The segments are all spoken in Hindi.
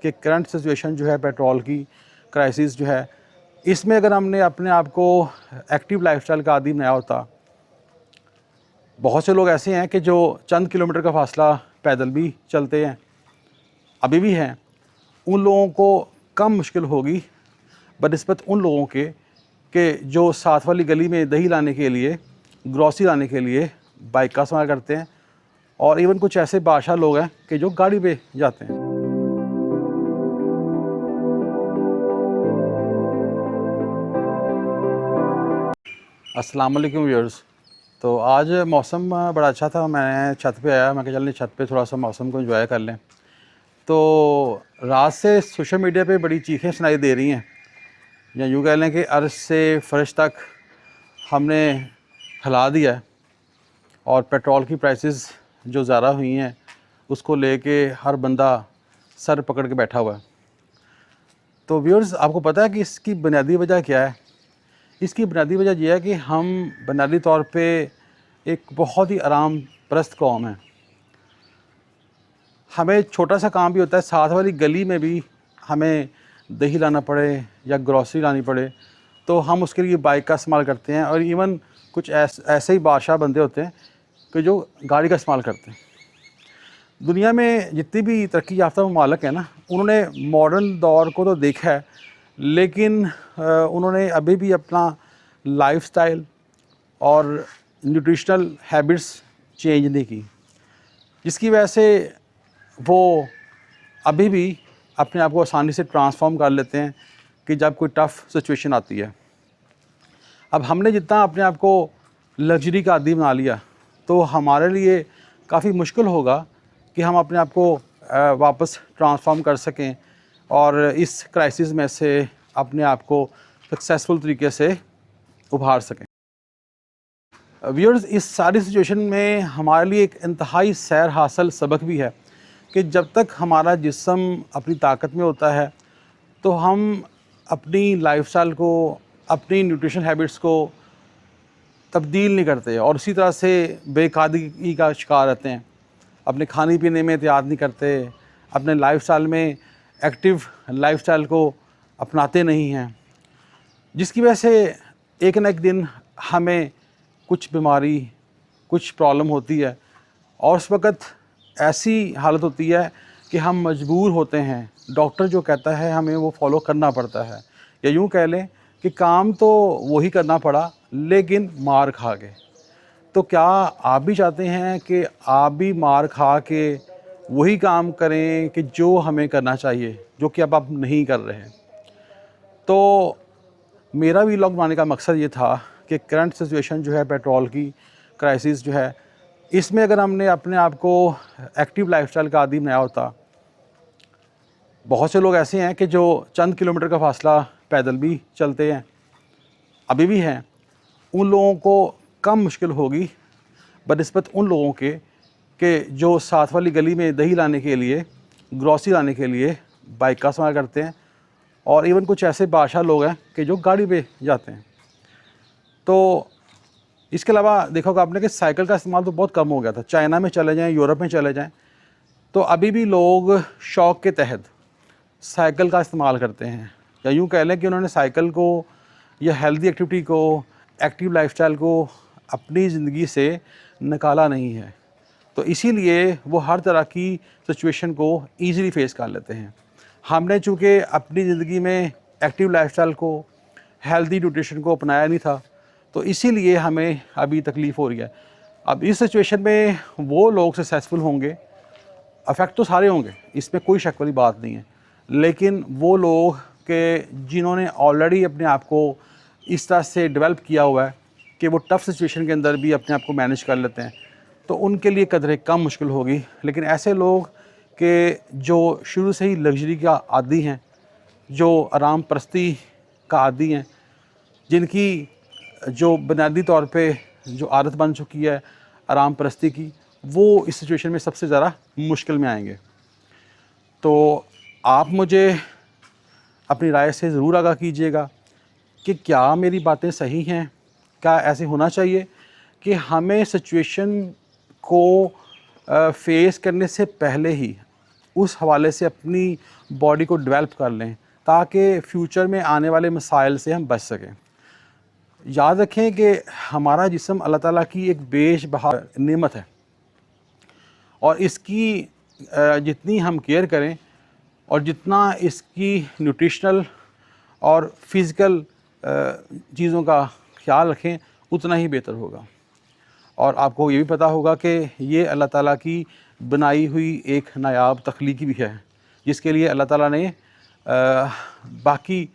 कि करंट सिचुएशन जो है पेट्रोल की क्राइसिस जो है, इसमें अगर हमने अपने आप को एक्टिव लाइफस्टाइल का आदी बनाया होता। बहुत से लोग ऐसे हैं कि जो चंद किलोमीटर का फासला पैदल भी चलते हैं, अभी भी हैं। उन लोगों को कम मुश्किल होगी बनिस्बत उन लोगों के जो साथ वाली गली में दही लाने के लिए, ग्रॉसरी लाने के लिए बाइक का इस्तेमाल करते हैं, और इवन कुछ ऐसे बादशाह लोग हैं कि जो गाड़ी पे जाते हैं। अस्सलाम वालेकुम व्यूअर्स। तो आज मौसम बड़ा अच्छा था, मैं छत पे आया, मैं कहा चलें छत पे थोड़ा सा मौसम को एंजॉय कर लें। तो रात से सोशल मीडिया पे बड़ी चीखें सुनाई दे रही हैं, या यूँ कह लें कि अर्श से फर्श तक हमने हिला दिया है, और पेट्रोल की प्राइसेस जो ज़्यादा हुई हैं उसको लेके हर बंदा सर पकड़ के बैठा हुआ है। तो व्यूअर्स, आपको पता है कि इसकी बुनियादी वजह क्या है? इसकी बुनियादी वजह यह है कि हम बुनियादी तौर पे एक बहुत ही आराम परस्त कौम है। हमें छोटा सा काम भी होता है, साथ वाली गली में भी हमें दही लाना पड़े या ग्रॉसरी लानी पड़े, तो हम उसके लिए बाइक का इस्तेमाल करते हैं। और इवन कुछ ऐसे ही बादशाह बंदे होते हैं कि जो गाड़ी का इस्तेमाल करते हैं। दुनिया में जितनी भी तरक्की याफ्ता ममालिक हैं ना, उन्होंने मॉडर्न दौर को तो देखा है, लेकिन उन्होंने अभी भी अपना लाइफस्टाइल और न्यूट्रिशनल हैबिट्स चेंज नहीं की, जिसकी वजह से वो अभी भी अपने आप को आसानी से ट्रांसफॉर्म कर लेते हैं कि जब कोई टफ़ सिचुएशन आती है। अब हमने जितना अपने आप को लग्जरी का आदी बना लिया, तो हमारे लिए काफ़ी मुश्किल होगा कि हम अपने आप को वापस ट्रांसफॉर्म कर सकें और इस क्राइसिस में से अपने आप को सक्सेसफुल तरीके से उभार सकें। व्यूअर्स, इस सारी सिचुएशन में हमारे लिए एक इंतहाई सैर हासिल सबक भी है कि जब तक हमारा जिस्म अपनी ताकत में होता है, तो हम अपनी लाइफस्टाइल को, अपनी न्यूट्रिशन हैबिट्स को तब्दील नहीं करते, और इसी तरह से बेकादगी का शिकार रहते हैं। अपने खाने पीने में एहतियात नहीं करते, अपने लाइफस्टाइल में एक्टिव लाइफस्टाइल को अपनाते नहीं हैं, जिसकी वजह से एक न एक दिन हमें कुछ बीमारी, कुछ प्रॉब्लम होती है, और उस वक़्त ऐसी हालत होती है कि हम मजबूर होते हैं, डॉक्टर जो कहता है हमें वो फॉलो करना पड़ता है, या यूँ कह लें कि काम तो वही करना पड़ा लेकिन मार खा के। तो क्या आप भी चाहते हैं कि आप भी मार खा के वही काम करें कि जो हमें करना चाहिए, जो कि अब आप नहीं कर रहे हैं? तो मेरा वीलॉग बनाने का मकसद ये था कि करंट सिचुएशन जो है पेट्रोल की क्राइसिस जो है, इसमें अगर हमने अपने आप को एक्टिव लाइफस्टाइल का आदी बनाया होता। बहुत से लोग ऐसे हैं कि जो चंद किलोमीटर का फासला पैदल भी चलते हैं, अभी भी हैं। उन लोगों को कम मुश्किल होगी बनिस्बत उन लोगों के जो साथ वाली गली में दही लाने के लिए, ग्रॉसरी लाने के लिए बाइक का इस्तेमाल करते हैं, और इवन कुछ ऐसे बादशाह लोग हैं कि जो गाड़ी पे जाते हैं। तो इसके अलावा देखा होगा आपने कि साइकिल का इस्तेमाल तो बहुत कम हो गया था। चाइना में चले जाएँ, यूरोप में चले जाएँ, तो अभी भी लोग शौक़ के तहत साइकिल का इस्तेमाल करते हैं, या यूँ कह लें कि उन्होंने साइकिल को या हेल्दी एक्टिविटी को, एक्टिव लाइफस्टाइल को अपनी ज़िंदगी से निकाला नहीं है। तो इसीलिए वो हर तरह की सिचुएशन को ईज़िली फेस कर लेते हैं। हमने चूँकि अपनी ज़िंदगी में एक्टिव लाइफस्टाइल को, हेल्दी न्यूट्रिशन को अपनाया नहीं था, तो इसीलिए हमें अभी तकलीफ़ हो रही है। अब इस सिचुएशन में वो लोग सक्सेसफुल होंगे, अफेक्ट तो सारे होंगे, इसमें कोई शक वाली बात नहीं है, लेकिन वो लोग के जिन्होंने ऑलरेडी अपने आप को इस तरह से डेवलप किया हुआ है कि वो टफ़ सिचुएशन के अंदर भी अपने आप को मैनेज कर लेते हैं, तो उनके लिए कदरे कम मुश्किल होगी। लेकिन ऐसे लोग के जो शुरू से ही लग्जरी का आदी हैं, जो आराम परस्ती का आदी हैं, जिनकी जो बुनियादी तौर पे जो आदत बन चुकी है आराम परस्ती की, वो इस सिचुएशन में सबसे ज़्यादा मुश्किल में आएंगे। तो आप मुझे अपनी राय से ज़रूर आगाह कीजिएगा कि क्या मेरी बातें सही हैं? क्या ऐसे होना चाहिए कि हमें सिचुएशन को फेस करने से पहले ही उस हवाले से अपनी बॉडी को डेवलप कर लें ताकि फ्यूचर में आने वाले मसाइल से हम बच सकें। याद रखें कि हमारा जिस्म अल्लाह ताला की एक बेशबहा नेमत है और इसकी जितनी हम केयर करें और जितना इसकी न्यूट्रिशनल और फिज़िकल चीज़ों का ख्याल रखें उतना ही बेहतर होगा। और आपको ये भी पता होगा कि ये अल्लाह ताला की बनाई हुई एक नायाब तख्लीक भी है जिसके लिए अल्लाह ताला ने बाकी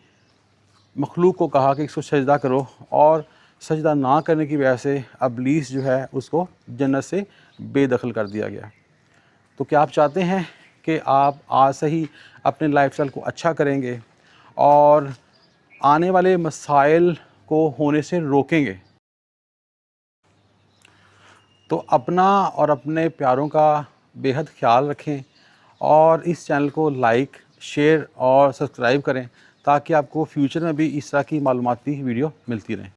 मखलूक को कहा कि इसको सजदा करो, और सजदा ना करने की वजह से इब्लीस जो है उसको जन्नत से बेदखल कर दिया गया। तो क्या आप चाहते हैं कि आप आज से ही अपने लाइफस्टाइल को अच्छा करेंगे और आने वाले मसाइल को होने से रोकेंगे? तो अपना और अपने प्यारों का बेहद ख्याल रखें और इस चैनल को लाइक, शेयर और सब्सक्राइब करें ताकि आपको फ्यूचर में भी इस तरह की मालूमाती वीडियो मिलती रहें।